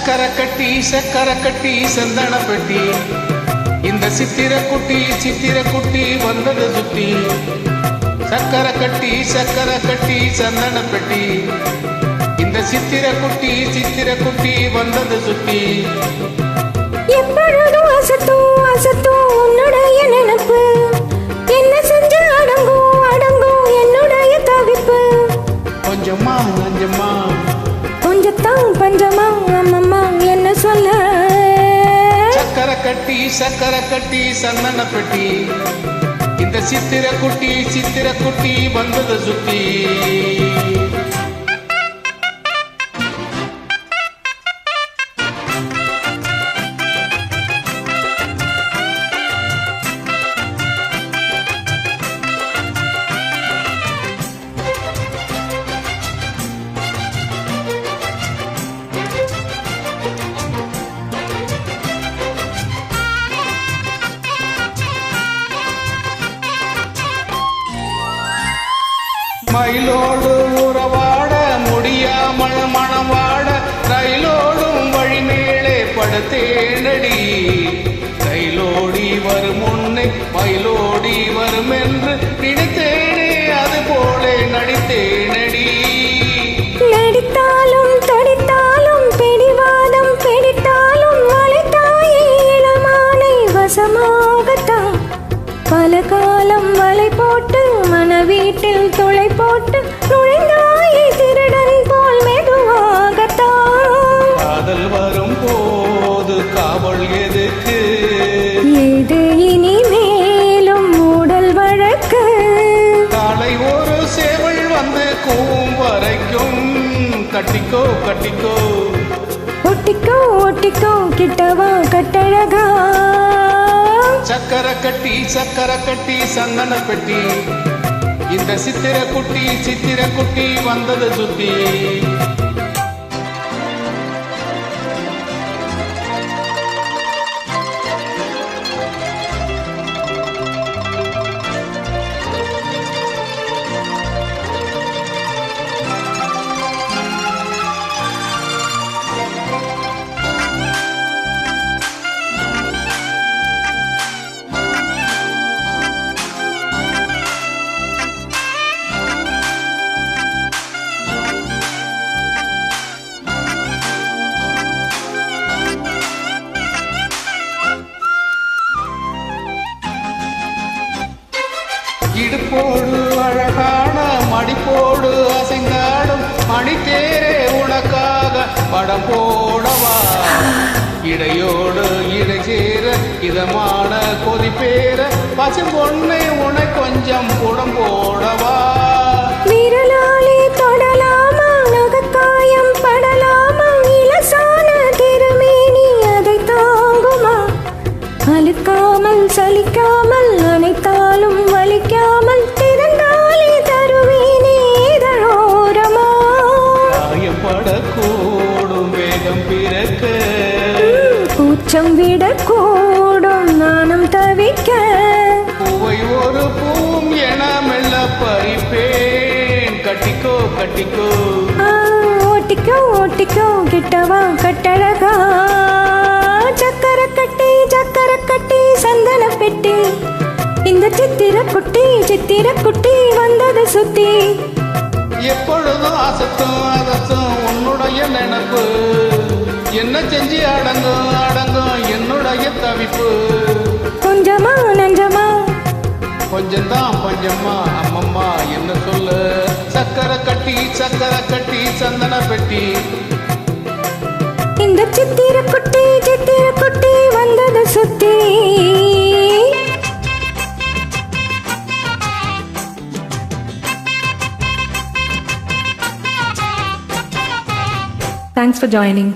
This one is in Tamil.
சக்கரை கட்டி சந்தன பெட்டி இந்த சித்திர குட்டி வந்தது சுத்தி சக்கரை கட்டி சந்தன பெட்டி இந்த சித்திர குட்டி வந்தது சுத்தி எப்பொழுதும் அசத்தும் உன்னுடைய நினைப்பு என்ன செஞ்ச அடங்கும் என்னுடைய தவிப்பு கொஞ்சமா நஞ்சமா கொஞ்சத்தான் பஞ்சமா அம்மம்மா என்ன சொல்ல சக்கரை கட்டி சந்தன பெட்டி இந்த சித்திர குட்டி வந்தது சுத்தி மயிலோடு உறவாட முடியாமல் மணவாட ரயிலோடும் வழி மேலே படுத்தேனடி ரயிலோடி வரும் முன்னே மயிலோடி வரும் என்று நினைத்தேனே அது போல நடித்தேனடி நடித்தாலும் தடித்தாலும் பிடிவாதம் பிடித்தாலும் வளைத்தாயே இளமானை வசமாகத்தான் பல காலம் வலை போட்டு மன வீட்டில் துளை போட்டு நுழைந்தாயே திருடன் போல் மெதுவாகத்தான் காதல் வரும் போது காவல் எதுக்கு இது இனி மேலும் மூடல் வழக்கு காலை ஒரு சேவல் வந்து கூவும் வரைக்கும் கட்டிக்கோ ஒட்டிக்கோ கிட்டவா கட்டழகா சக்கரை கட்டி சந்தன பெட்டி இந்த சித்திர குட்டி வந்தது சுத்தி இடுப்போடு அழகான மடிப்போடு அசைந்தாடும் மணித்தேரே உனக்காக படம் போடவா இடையோடு இடை சேர இதமான கொதிப்பேர பசு பொண்ணை உனை கொஞ்சம் புடம் போடவா விரலாலே தொடலாமா நகக்காயம் படலாமா இலசான திருமேனி அதை தாங்குமா அழுக்காமல் சலிக்காமல் அனைத்தாலும் வலிக்காமல் திறந்தாலே தருவேனே இதழோரமா காயப்படக்கூடும் வேகம் பிறக்க கூச்சம் விடக்கூடும் நானும் தவிக்க பூவை ஒரு பூவும் என மெல்ல பறிப்பேன் கட்டிக்கோ ஓட்டிக்கோ கிட்டவா கட்டழகா சக்கரை கட்டி சந்தன பெட்டி இந்த சித்திர குட்டி வந்தது சுத்தி எப்பொழுதும் அசத்தும் உன்னுடைய நினைப்பு என்ன செஞ்சு அடங்கும் என்னுடைய தவிப்பு கொஞ்சமா நஞ்சமா கொஞ்சம்தான் பஞ்சம்மா அம்மம்மா என்ன சொல்ல சக்கரை கட்டி சந்தன பெட்டி இந்த சித்திர குட்டி வந்தது சுத்தி. Thanks for joining.